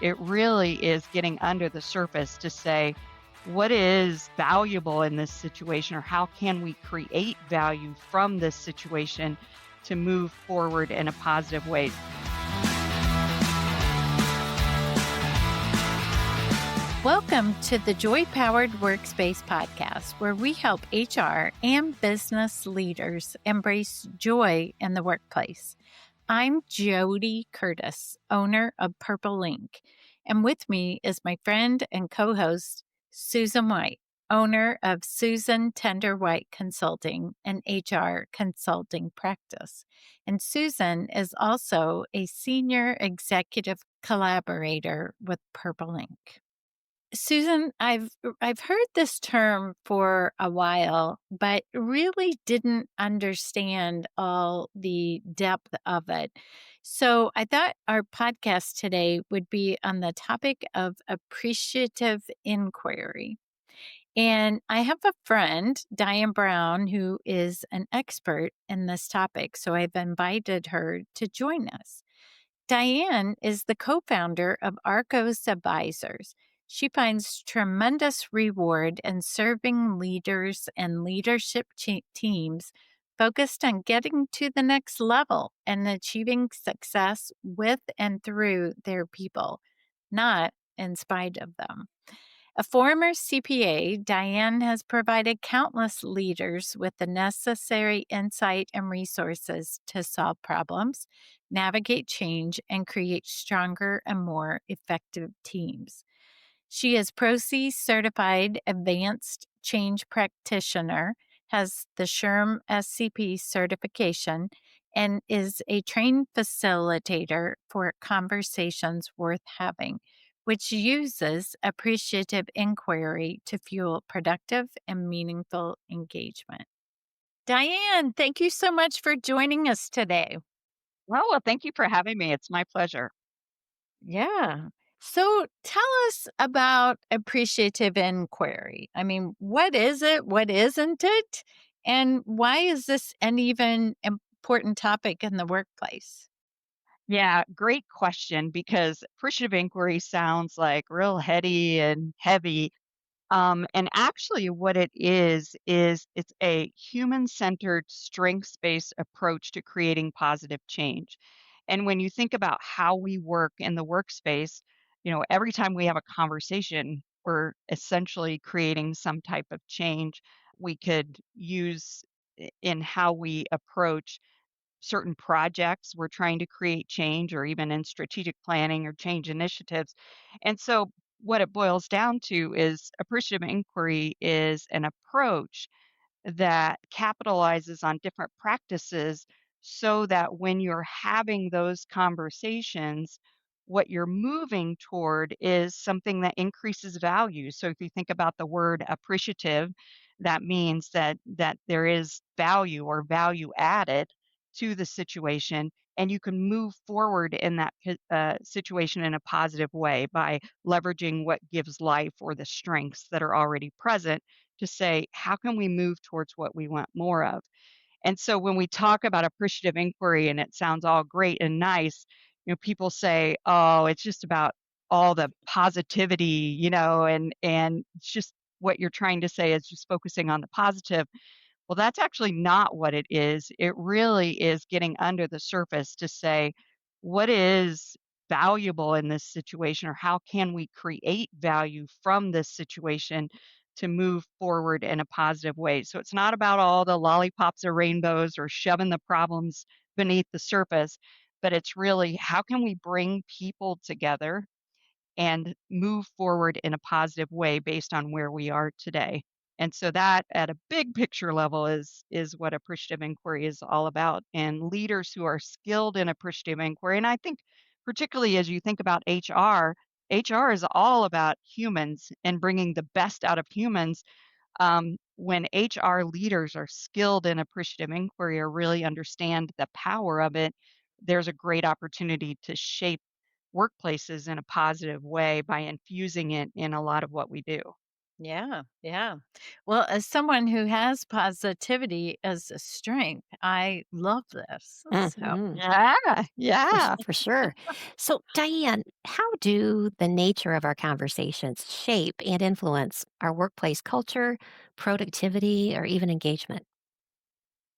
It really is getting under the surface to say, what is valuable in this situation, or how can we create value from this situation to move forward in a positive way? Welcome to the Joy Powered Workspace podcast, where we help HR and business leaders embrace joy in the workplace. I'm JoDee Curtis, owner of Purple Ink, and with me is my friend and co-host, Susan White, owner of Susan Tender White Consulting, an HR consulting practice. And Susan is also a senior executive collaborator with Purple Ink. Susan, I've heard this term for a while, but really didn't understand all the depth of it. So I thought our podcast today would be on the topic of appreciative inquiry. And I have a friend, Diane Brown, who is an expert in this topic. So I've invited her to join us. Diane is the co-founder of Arcos Advisors. She finds tremendous reward in serving leaders and leadership teams focused on getting to the next level and achieving success with and through their people, not in spite of them. A former CPA, Diane has provided countless leaders with the necessary insight and resources to solve problems, navigate change, and create stronger and more effective teams. She is ProC certified advanced change practitioner, has the SHRM SCP certification, and is a trained facilitator for Conversations Worth Having, which uses appreciative inquiry to fuel productive and meaningful engagement. Diane, thank you so much for joining us today. Well, thank you for having me. It's my pleasure. Yeah. So tell us about appreciative inquiry. I mean, what is it? What isn't it? And why is this an even important topic in the workplace? Yeah, great question, because appreciative inquiry sounds like real heady and heavy. And actually, what it is it's a human-centered, strengths-based approach to creating positive change. And when you think about how we work in the workspace, every time we have a conversation, we're essentially creating some type of change. We could use in how we approach certain projects. We're trying to create change, or even in strategic planning or change initiatives. And so, what it boils down to is appreciative inquiry is an approach that capitalizes on different practices so that when you're having those conversations, what you're moving toward is something that increases value. So if you think about the word appreciative, that means that there is value or value added to the situation, and you can move forward in that situation in a positive way by leveraging what gives life or the strengths that are already present to say, how can we move towards what we want more of? And so when we talk about appreciative inquiry and it sounds all great and nice, people say, oh, it's just about all the positivity, and it's just what you're trying to say is just focusing on the positive. Well, that's actually not what it is. It really is getting under the surface to say, what is valuable in this situation, or how can we create value from this situation to move forward in a positive way? So it's not about all the lollipops or rainbows or shoving the problems beneath the surface, but it's really, how can we bring people together and move forward in a positive way based on where we are today. And so that at a big picture level is what appreciative inquiry is all about. And leaders who are skilled in appreciative inquiry, and I think particularly as you think about HR is all about humans and bringing the best out of humans. When HR leaders are skilled in appreciative inquiry or really understand the power of it, there's a great opportunity to shape workplaces in a positive way by infusing it in a lot of what we do. Yeah, yeah. Well, as someone who has positivity as a strength, I love this. So, Mhm. Yeah, yeah. For sure. So, Diane, how do the nature of our conversations shape and influence our workplace culture, productivity, or even engagement?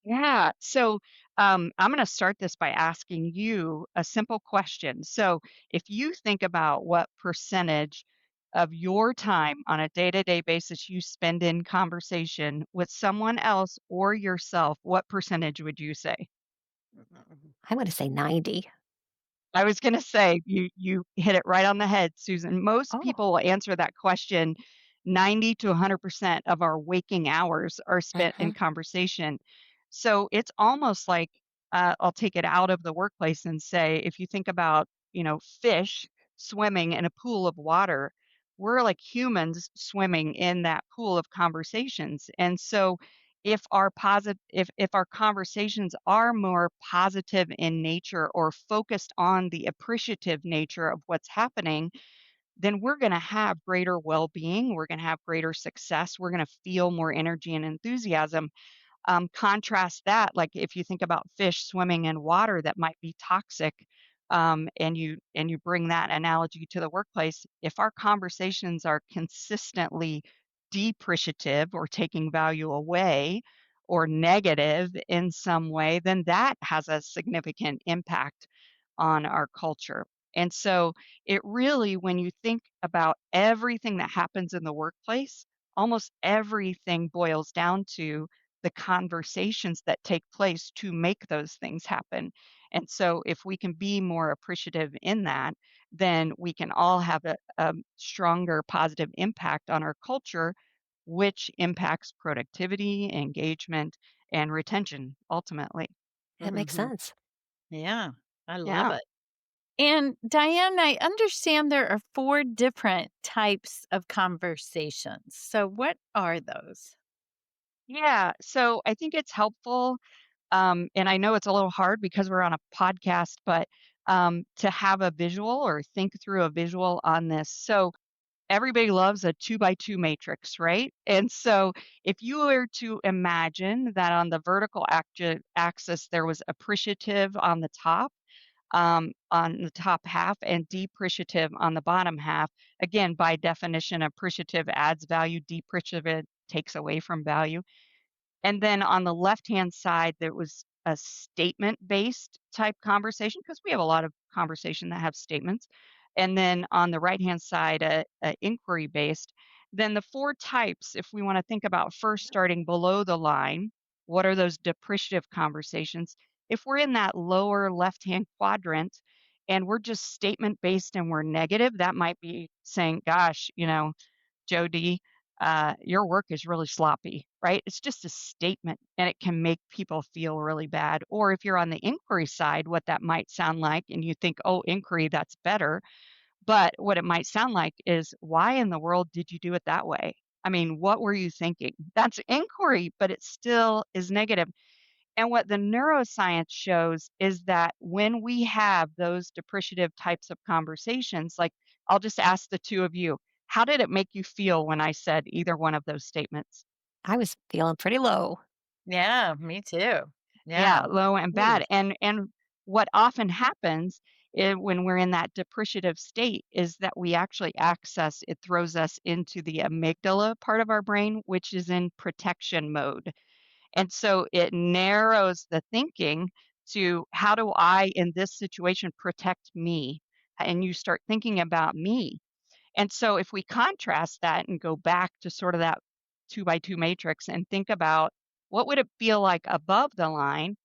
Yeah. So I'm going to start this by asking you a simple question. So if you think about what percentage of your time on a day to day basis you spend in conversation with someone else or yourself, what percentage would you say? I'm going to say 90. I was gonna say, you hit it right on the head, Susan. Most Oh, people will answer that question. 90 to 100% of our waking hours are spent in hmm, conversation. So it's almost like, I'll take it out of the workplace and say, if you think about, fish swimming in a pool of water, we're like humans swimming in that pool of conversations. And so if our conversations are more positive in nature or focused on the appreciative nature of what's happening, then we're going to have greater well-being, we're going to have greater success, we're going to feel more energy and enthusiasm. Contrast that, like if you think about fish swimming in water that might be toxic, and you bring that analogy to the workplace. If our conversations are consistently depreciative or taking value away or negative in some way, then that has a significant impact on our culture. And so it really, when you think about everything that happens in the workplace, almost everything boils down to the conversations that take place to make those things happen. And so if we can be more appreciative in that, then we can all have a stronger positive impact on our culture, which impacts productivity, engagement, and retention ultimately. it makes mhm. sense. Yeah, I love Yeah. it. And Diane, I understand there are 4 different types of conversations. So, what are those? Yeah. So I think it's helpful. And I know it's a little hard because we're on a podcast, but to have a visual or think through a visual on this. So everybody loves a 2 by 2 matrix, right? And so if you were to imagine that on the vertical axis, there was appreciative on the top half and depreciative on the bottom half. Again, by definition, appreciative adds value, depreciative takes away from value. And then on the left-hand side, there was a statement-based type conversation because we have a lot of conversation that have statements. And then on the right-hand side, a inquiry-based. Then the 4 types, if we wanna think about first starting below the line, what are those depreciative conversations? If we're in that lower left-hand quadrant and we're just statement-based and we're negative, that might be saying, "Gosh, JoDee, your work is really sloppy," right? It's just a statement and it can make people feel really bad. Or if you're on the inquiry side, what that might sound like, and you think, oh, inquiry, that's better. But what it might sound like is, why in the world did you do it that way? I mean, what were you thinking? That's inquiry, but it still is negative. And what the neuroscience shows is that when we have those depreciative types of conversations, like I'll just ask the two of you, how did it make you feel when I said either one of those statements? I was feeling pretty low. Yeah, me too. Yeah, Yeah. low and Ooh. bad. And what often happens when we're in that depreciative state is that we actually access it throws us into the amygdala part of our brain, which is in protection mode. And so it narrows the thinking to, how do I, in this situation, protect me? And you start thinking about me. And so if we contrast that and go back to sort of that 2 by 2 matrix and think about what would it feel like above the line,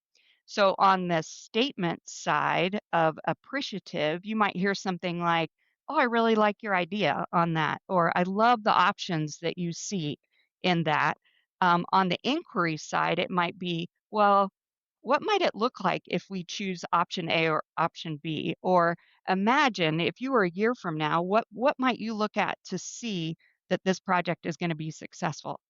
so on the statement side of appreciative, you might hear something like, "Oh, I really like your idea on that," or "I love the options that you see in that." On the inquiry side, it might be, "Well, what might it look like if we choose option A or option B?" Or imagine if you were a year from now, what might you look at to see that this project is going to be successful?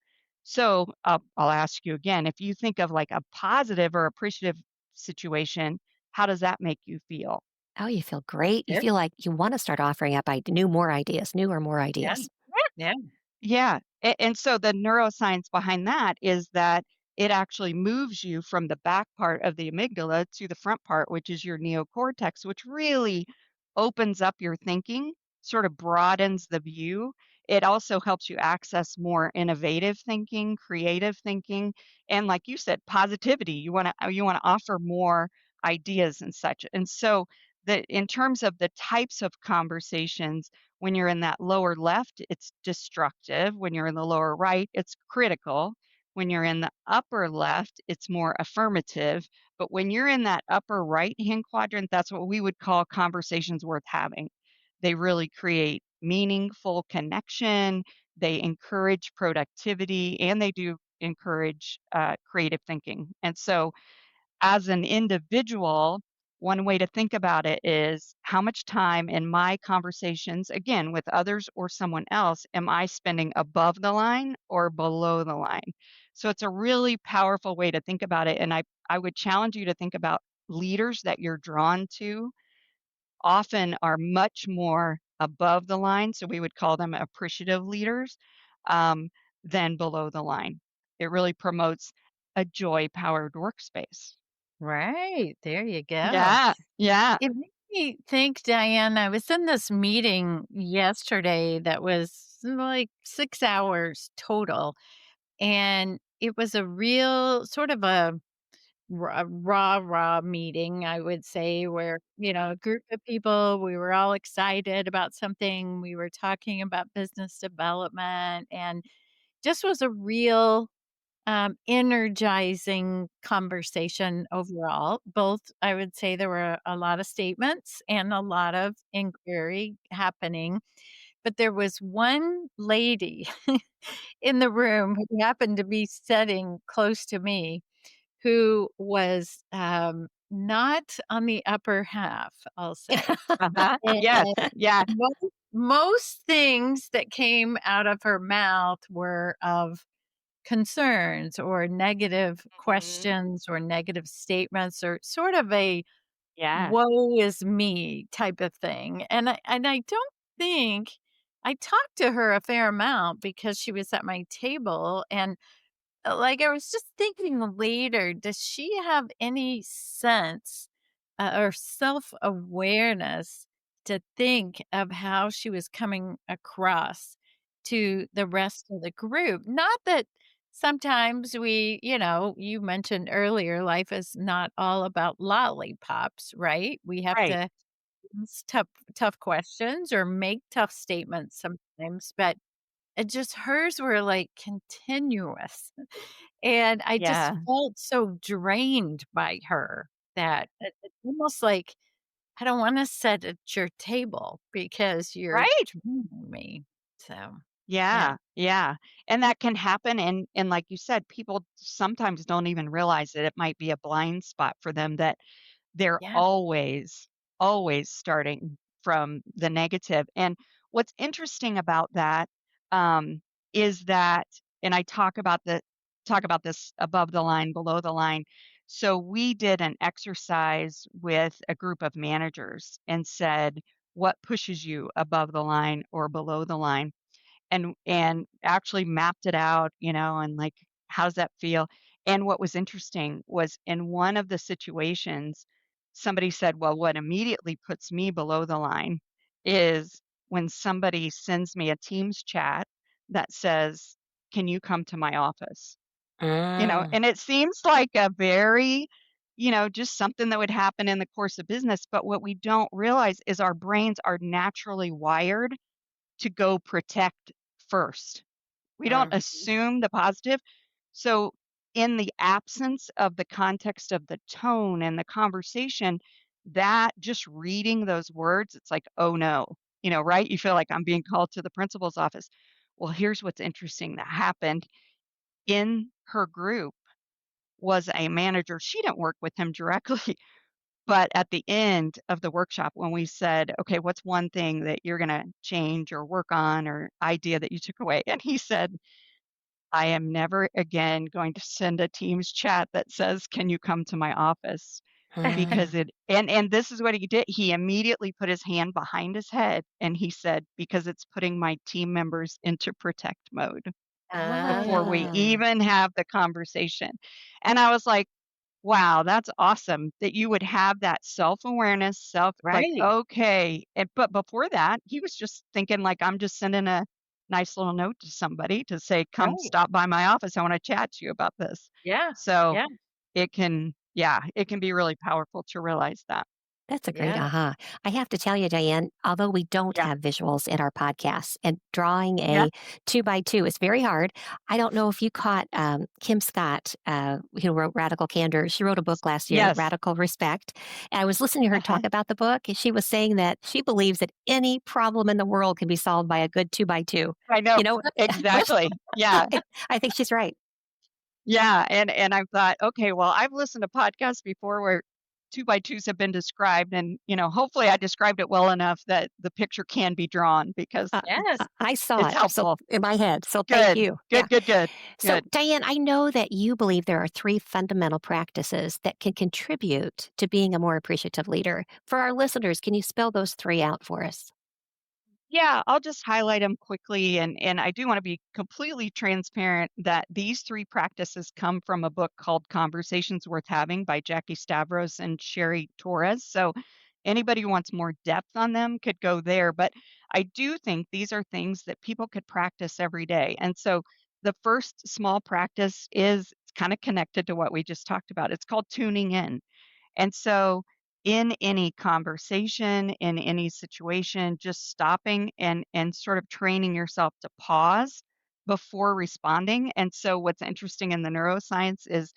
So I'll ask you again, if you think of like a positive or appreciative situation, how does that make you feel? Oh, you feel great. You Good. feel like you want to start offering up new more ideas, new or more Yeah. ideas. Yeah. Yeah, and so the neuroscience behind that is that it actually moves you from the back part of the amygdala to the front part, which is your neocortex, which really opens up your thinking, sort of broadens the view. It also helps you access more innovative thinking, creative thinking, and like you said, positivity. You want to offer more ideas and such. And so the in terms of the types of conversations, when you're in that lower left, it's destructive. When you're in the lower right, it's critical. When you're in the upper left, it's more affirmative. But when you're in that upper right-hand quadrant, that's what we would call conversations worth having. They really create meaningful connection, they encourage productivity, and they do encourage creative thinking. And so as an individual, one way to think about it is how much time in my conversations, again, with others or someone else, am I spending above the line or below the line? So it's a really powerful way to think about it. And I would challenge you to think about leaders that you're drawn to often are much more above the line. So we would call them appreciative leaders um, than below the line. It really promotes a joy powered workspace. Right. There you go. Yeah, yeah. It made me think, Diane, I was in this meeting yesterday that was like 6 hours total. And it was a real sort of a raw meeting, I would say, where, a group of people, we were all excited about something. We were talking about business development and just was a real energizing conversation overall. Both, I would say there were a lot of statements and a lot of inquiry happening. But there was one lady in the room who happened to be sitting close to me who was not on the upper half, I'll say. Uh-huh. And Yes, yeah, most things that came out of her mouth were of concerns or negative mhm, questions or negative statements or sort of a yeah, woe is me type of thing. And I don't think I talked to her a fair amount because she was at my table and like I was just thinking later, does she have any sense or self-awareness to think of how she was coming across to the rest of the group? Not that sometimes you mentioned earlier, life is not all about lollipops, right? We have right, to ask tough questions or make tough statements sometimes, but it just hers were like continuous. And I just yeah, felt so drained by her that it's almost like I don't wanna sit at your table because you're right. draining me. So, yeah. Yeah, yeah, and that can happen, and like you said, people sometimes don't even realize that it might be a blind spot for them that they're Yeah. always starting from the negative, and what's interesting about that, um, is that and I talk about this above the line, below the line. So we did an exercise with a group of managers and said, "What pushes you above the line or below the line?" And actually mapped it out, and like, how's that feel? And what was interesting was in one of the situations, somebody said, "Well, what immediately puts me below the line is when somebody sends me a Teams chat that says, 'Can you come to my office?'" Mm, And it seems like a very, just something that would happen in the course of business, but what we don't realize is our brains are naturally wired to go protect first. We don't mhm. assume the positive. So, in the absence of the context of the tone and the conversation, that just reading those words, it's like, oh no, right? You feel like I'm being called to the principal's office. Well, here's what's interesting that happened in her group was a manager. She didn't work with him directly, but at the end of the workshop, when we said, okay, what's one thing that you're going to change or work on or idea that you took away? And he said, I am never again going to send a Teams chat that says, can you come to my office? Mm. because and this is what he did. He immediately put his hand behind his head and he said, "Because it's putting my team members into protect mode before we Ah, Ah, even have the conversation." And I was like, wow, that's awesome that you would have that self-awareness, like, right, okay, but before that, he was just thinking like, I'm just sending a nice little note to somebody to say, "Come right. stop by my office. I wanna chat to you about this." Yeah, So, yeah, it can be really powerful to realize that. that's a great yeah, aha. I have to tell you, Diane, although we don't Yeah. have visuals in our podcasts and drawing Yeah. a two by two is very hard. I don't know if you caught Kim Scott, who wrote Radical Candor. She wrote a book last year, Yes. Radical Respect. And I was listening to her talk about the book, and she was saying that she believes that any problem in the world can be solved by a good two by two. I know. You know, Exactly. Yeah. I think she's right. Yeah, and I thought, "Okay, well, I've listened to podcasts before where 2 by 2s have been described, and, hopefully I described it well enough that the picture can be drawn because Uh, yes. I saw it's it so helpful." in my head. So thank Good. you. Yeah. Good, good, good. So, Good. Diane, I know that you believe there are three fundamental practices that can contribute to being a more appreciative leader. For our listeners, can you spell those three out for us? Yeah, I'll just highlight them quickly, and I do wanna be completely transparent that these 3 practices come from a book called Conversations Worth Having by Jackie Stavros and Sherry Torres, so anybody who wants more depth on them could go there, but I do think these are things that people could practice every day, and so the first small practice is kinda connected to what we just talked about. It's called tuning in. And so, in any conversation, in any situation, just stopping and sort of training yourself to pause before responding. And so, what's interesting in the neuroscience is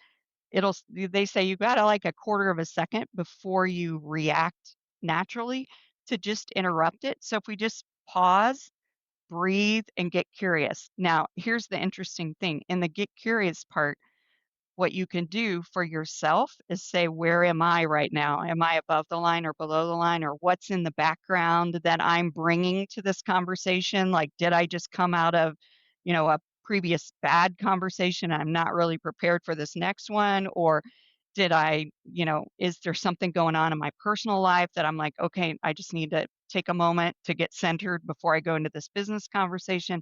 they say you got to like a quarter of a second before you react naturally to just interrupt it. So, if we just pause, breathe, and get curious. Now, here's the interesting thing in the get curious part, what you can do for yourself is say, "Where am I right now? Am I above the line or below the line? Or what's in the background that I'm bringing to this conversation? Like, did I just come out of, a previous bad conversation? I'm not really prepared for this next one. Or did is there something going on in my personal life that I'm like, okay, I just need to take a moment to get centered before I go into this business conversation."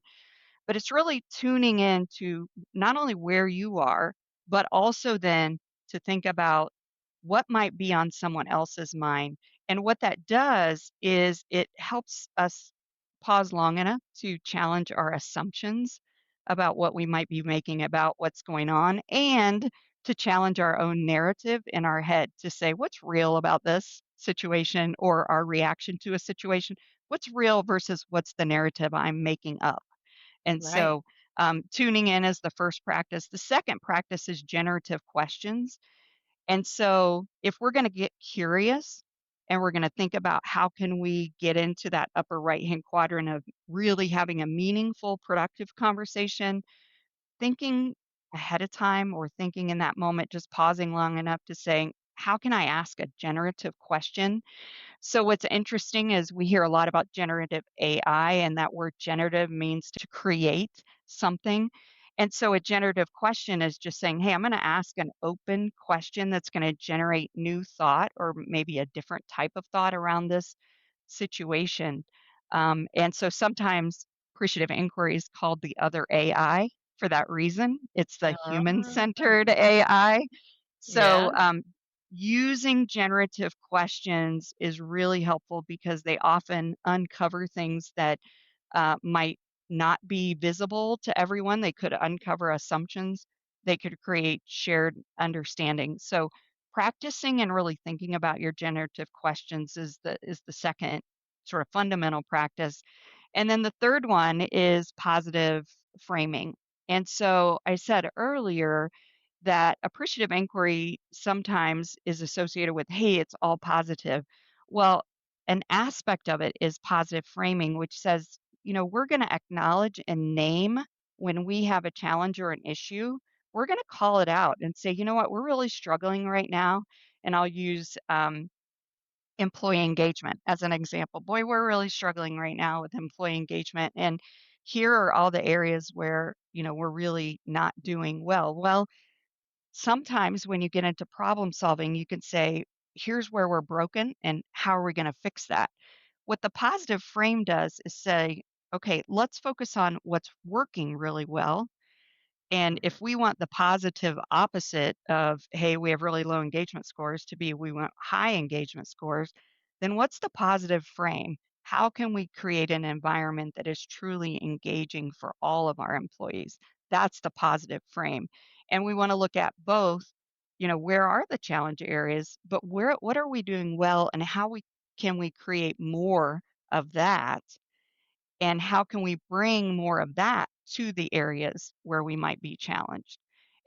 But it's really tuning in to not only where you are, but also then to think about what might be on someone else's mind. And what that does is it helps us pause long enough to challenge our assumptions about what we might be making about what's going on and to challenge our own narrative in our head to say, what's real about this situation or our reaction to a situation? What's real versus what's the narrative I'm making up? And Right, so, tuning in is the first practice. The second practice is generative questions. And so, if we're going to get curious and we're going to think about how can we get into that upper right hand quadrant of really having a meaningful, productive conversation, thinking ahead of time or thinking in that moment, just pausing long enough to say, how can I ask a generative question? So what's interesting is we hear a lot about generative AI, and that word generative means to create something. And so a generative question is just saying, hey, I'm going to ask an open question that's going to generate new thought or maybe a different type of thought around this situation. And so sometimes appreciative inquiry is called the other AI for that reason. It's the human ah, centered AI. yeah, So, using generative questions is really helpful because they often uncover things that might not be visible to everyone. They could uncover assumptions. They could create shared understanding. So, practicing and really thinking about your generative questions is the second sort of fundamental practice. And then the third one is positive framing. And so I said earlier that appreciative inquiry sometimes is associated with, hey, it's all positive. Well, an aspect of it is positive framing, which says, we're going to acknowledge and name when we have a challenge or an issue. We're going to call it out and say, you know what, we're really struggling right now. And I'll use employee engagement as an example. Boy, we're really struggling right now with employee engagement. And here are all the areas where, we're really not doing well. Well, sometimes when you get into problem solving, you can say, here's where we're broken and how are we going to fix that. What the positive frame does is say, okay, let's focus on what's working really well, and if we want the positive opposite of, hey, we have really low engagement scores to be, we want high engagement scores, then what's the positive frame? How can we create an environment that is truly engaging for all of our employees? That's the positive frame. And we want to look at both, where are the challenge areas, but what are we doing well and how we can we create more of that, and how can we bring more of that to the areas where we might be challenged?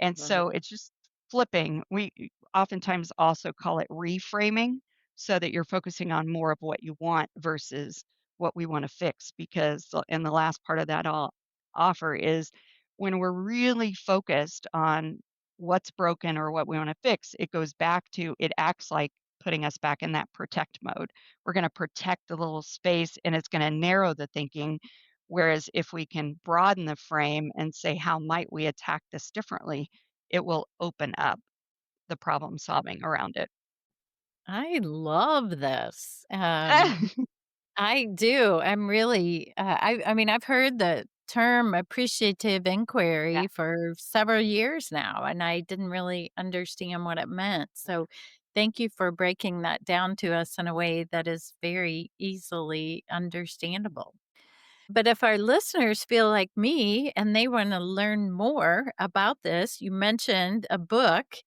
And so Mhm. it's just flipping. We oftentimes also call it reframing so that you're focusing on more of what you want versus what we want to fix. Because, and the last part of that I'll offer is when we're really focused on what's broken or what we want to fix, it goes back to it acts like putting us back in that protect mode. We're going to protect the little space and it's going to narrow the thinking. Whereas if we can broaden the frame and say, how might we attack this differently? It will open up the problem solving around it. I love this. I do. I'm really, I mean, I've heard the term appreciative Yeah. inquiry for several years now, and I didn't really understand what it meant. So thank you for breaking that down to us in a way that is very easily understandable. But if our listeners feel like me and they want to learn more about this, you mentioned a book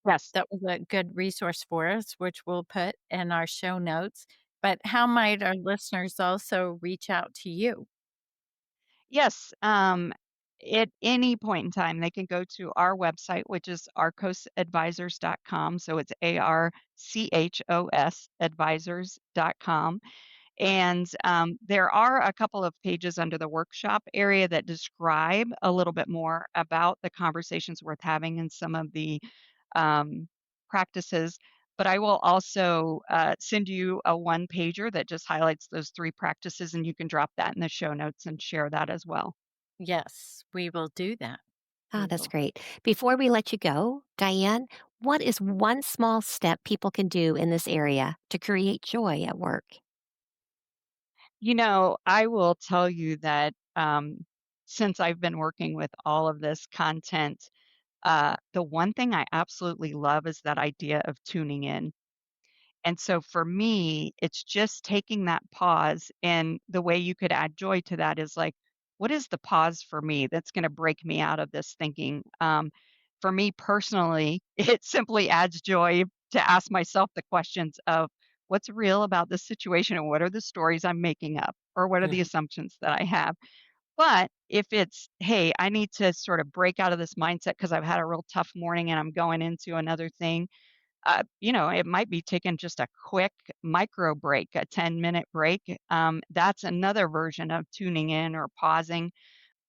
Yes. that was a good resource for us, which we'll put in our show notes. But how might our listeners also reach out to you? Yes. At any point in time, they can go to our website, which is arcosadvisors.com. So it's ARCHOS advisors.com. And there are a couple of pages under the workshop area that describe a little bit more about the conversations worth having and some of the um, practices. But I will also send you a one pager that just highlights those three practices, and you can drop that in the show notes and share that as well. Yes, we will do that. Ah, We that's will. great. Before we let you go, Diane, what is one small step people can do in this area to create joy at work? I will tell you that since I've been working with all of this content, the one thing I absolutely love is that idea of tuning in. And so for me, it's just taking that pause. And the way you could add joy to that is like, what is the pause for me that's going to break me out of this thinking? For me personally, it simply adds joy to ask myself the questions of what's real about this situation and what are the stories I'm making up or what are the Mhm. assumptions that I have. But if it's, hey, I need to sort of break out of this mindset because I've had a real tough morning and I'm going into another thing, it might be taking just a quick micro break, a 10-minute break. That's another version of tuning in or pausing.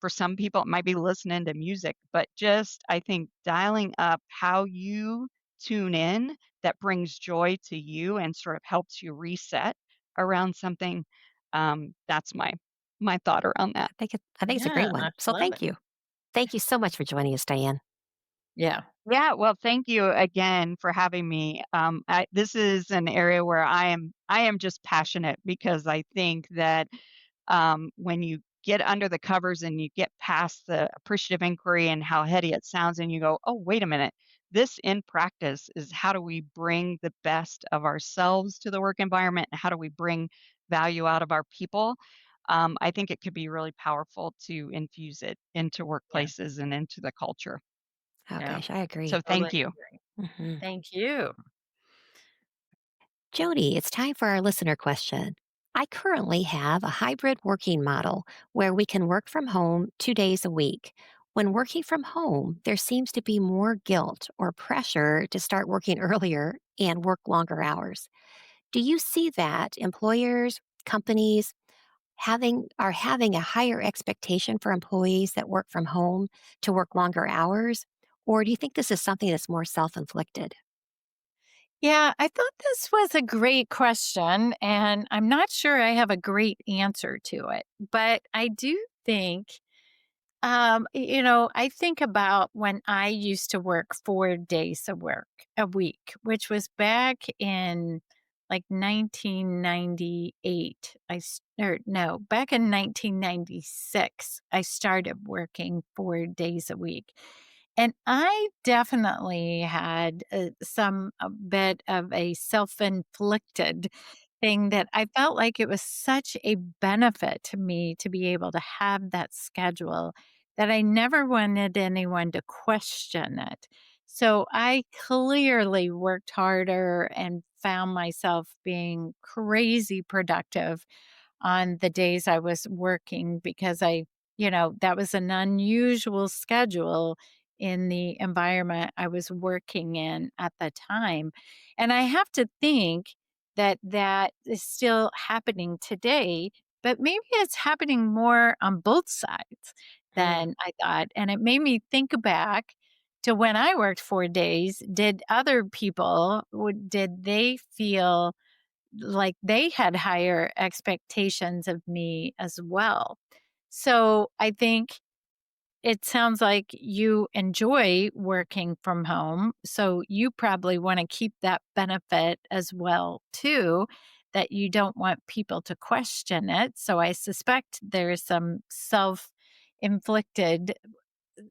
For some people, it might be listening to music, but just, I think, dialing up how you tune in that brings joy to you and sort of helps you reset around something. That's my thought around that. I think it's a great Yeah, one. I So love thank it. you. Thank you so much for joining us, Diane. Yeah. Yeah, well, thank you again for having me. This is an area where I am just passionate because I think that when you get under the covers and you get past the appreciative inquiry and how heady it sounds, and you go, oh, wait a minute, this in practice is how do we bring the best of ourselves to the work environment? And how do we bring value out of our people? I think it could be really powerful to infuse it into Yeah. workplaces and into the culture. Oh, Yeah. gosh, I agree. So Totally thank you. agree. Mhm. Thank you. Jody, it's time for our listener question. I currently have a hybrid working model where we can work from home 2 days a week. When working from home, there seems to be more guilt or pressure to start working earlier and work longer hours. Do you see that employers, companies having a higher expectation for employees that work from home to work longer hours? Or do you think this is something that's more self-inflicted? Yeah, I thought this was a great question, and I'm not sure I have a great answer to it. But I do think I think about when I used to work 4 days of work a week, which was back in like 1998. Or no, back in 1996, I started working 4 days a week. And I definitely had a bit of a self inflicted thing that I felt like it was such a benefit to me to be able to have that schedule that I never wanted anyone to question it. So I clearly worked harder and found myself being crazy productive on the days I was working because that was an unusual schedule in the environment I was working in at the time. And I have to think that that is still happening today, but maybe it's happening more on both sides Mm, than I thought. And it made me think back to when I worked 4 days. Did other people, did they feel like they had higher expectations of me as well? So I think it sounds like you enjoy working from home, so you probably wanna keep that benefit as well too, that you don't want people to question it, so I suspect there's some inflicted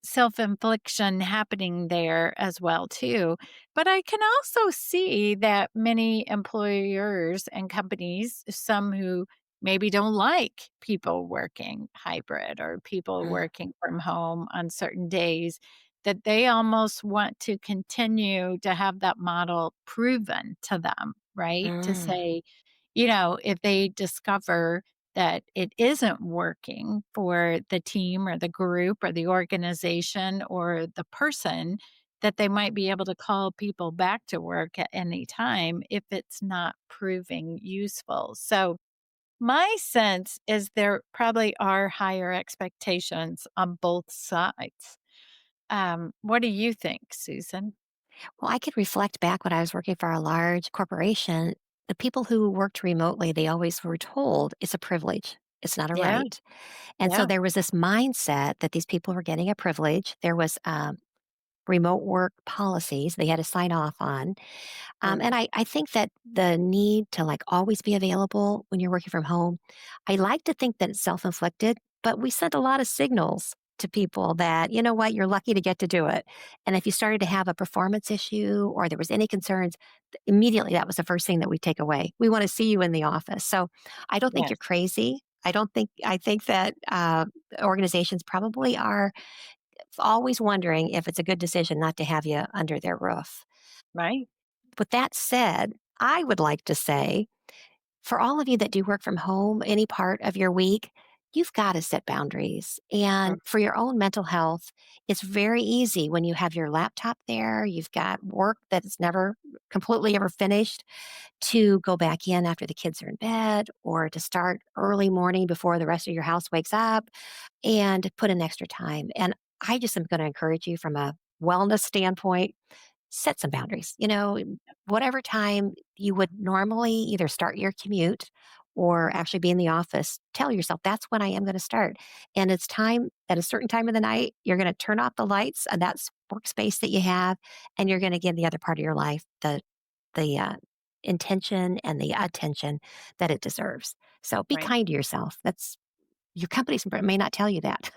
self-infliction happening there as well too. But I can also see that many employers and companies, some who maybe don't like people working hybrid or people mm, working from home on certain days, that they almost want to continue to have that model proven to them, right? To mm, say, if they discover that it isn't working for the team or the group or the organization or the person, that they might be able to call people back to work at any time if it's not proving useful. So, my sense is there probably are higher expectations on both sides. What do you think, Susan? Well, I could reflect back when I was working for a large corporation. The people who worked remotely, they always were told it's a privilege. It's not a Yeah, right. And so yeah, there was this mindset that these people were getting a privilege. There was remote work policies they had to sign off on. And yeah, I think that the need to like always be available when you're working from home, I like to think that it's self inflicted, but we sent a lot of signals to people that, you know what, you're lucky to get to do it. And if you started to have a performance issue or there was any concerns, immediately that was the first thing that we take away. We want to see you in the office. So I don't think yes, you're crazy. I think that organizations probably are always wondering if it's a good decision not to have you under their roof. right, With that said, I would like to say for all of you that do work from home any part of your week, you've got to set boundaries. mm, And for your own mental health, it's very easy when you have your laptop there, you've got work that is never completely ever finished to go back in after the kids are in bed or to start early morning before the rest of your house wakes up and put in extra time. And I just am going to encourage you from a wellness standpoint, set some boundaries. Whatever time you would normally either start your commute or actually be in the office, tell yourself that's when I am going to start. And it's time at a certain time of the night, you're going to turn off the lights and that's workspace that you have, and you're going to give the other part of your life the intention and the attention that it deserves. So be right, kind to yourself. That's your companies may not tell you that.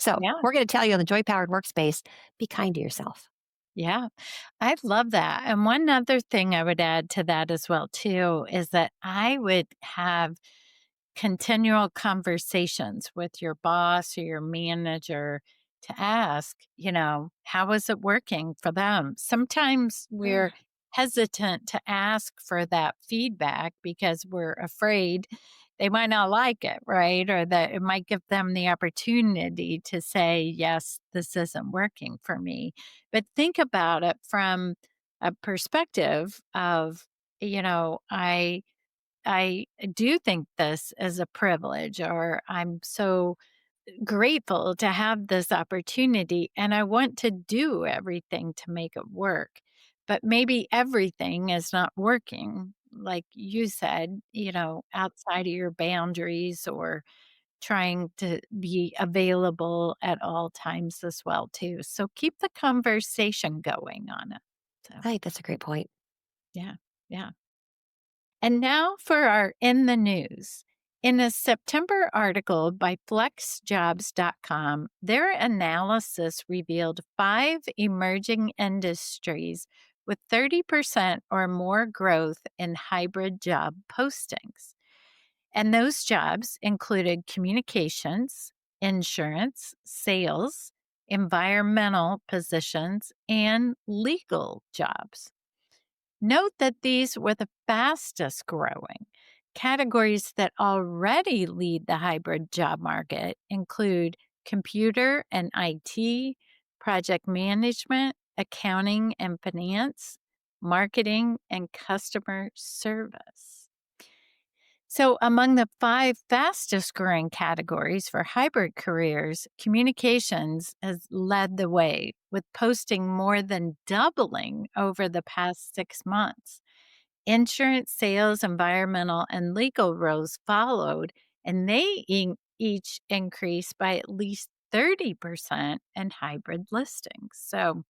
So yeah, we're going to tell you on the joy powered workspace, be kind to yourself. yeah. I love that. And one other thing I would add to that as well too is that I would have continual conversations with your boss or your manager to ask, how is it working for them? Sometimes Mm, we're hesitant to ask for that feedback because we're afraid they might not like it, right? Or that it might give them the opportunity to say, yes, this isn't working for me. But think about it from a perspective of, you know, I I do think this is a privilege, or I'm so grateful to have this opportunity, and I want to do everything to make it work. But maybe everything is not working, like you said, outside of your boundaries or trying to be available at all times as well too. So keep the conversation going on it. So, Right. That's a great point. yeah. Yeah. And now for our In the News. In a September article by FlexJobs.com, their analysis revealed 5 emerging industries with 30% or more growth in hybrid job postings. And those jobs included communications, insurance, sales, environmental positions, and legal jobs. Note that these were the fastest growing. Categories that already lead the hybrid job market include computer and IT, project management, accounting and finance, marketing, and customer service. So, among the 5 fastest growing categories for hybrid careers, communications has led the way, with posting more than doubling over the past 6 months. Insurance, sales, environmental, and legal roles followed, and they each increased by at least 30% in hybrid listings. So,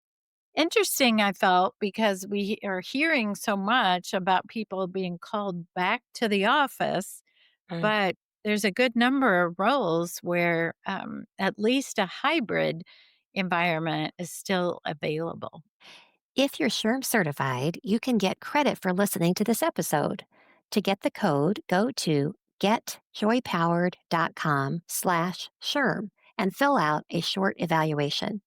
interesting, I felt, because we are hearing so much about people being called back to the office, Mm. but there's a good number of roles where at least a hybrid environment is still available. If you're SHRM certified, you can get credit for listening to this episode. To get the code, go to getjoypowered.com/SHRM and fill out a short evaluation.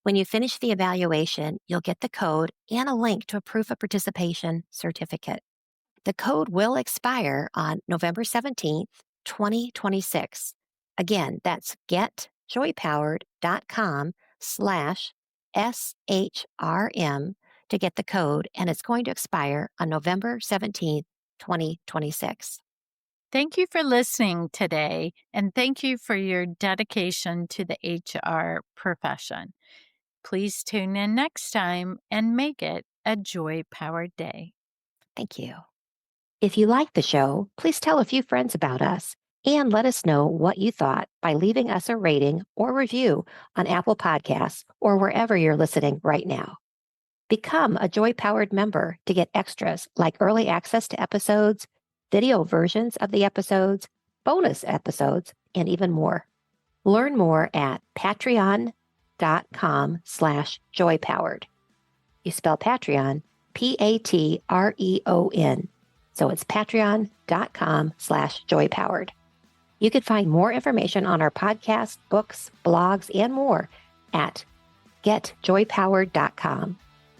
When you finish the evaluation, you'll get the code and a link to a proof of participation certificate. The code will expire on November 17th, 2026. Again, that's getjoypowered.com/SHRM to get the code, and it's going to expire on November 17th, 2026. Thank you for listening today, and thank you for your dedication to the HR profession. Please tune in next time and make it a joy powered day. Thank you. If you like the show, please tell a few friends about us and let us know what you thought by leaving us a rating or review on Apple Podcasts or wherever you're listening right now. Become a Joy Powered member to get extras like early access to episodes, video versions of the episodes, bonus episodes, and even more. Learn more at patreon.com/joypowered. You spell Patreon, Patreon. So it's patreon.com/joypowered. You can find more information on our podcast, books, blogs, and more at getjoypowered.com.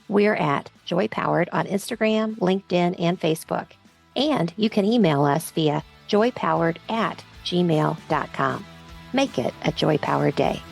We're at JoyPowered on Instagram, LinkedIn, and Facebook. And you can email us via joypowered@gmail.com. Make it a joy-powered day.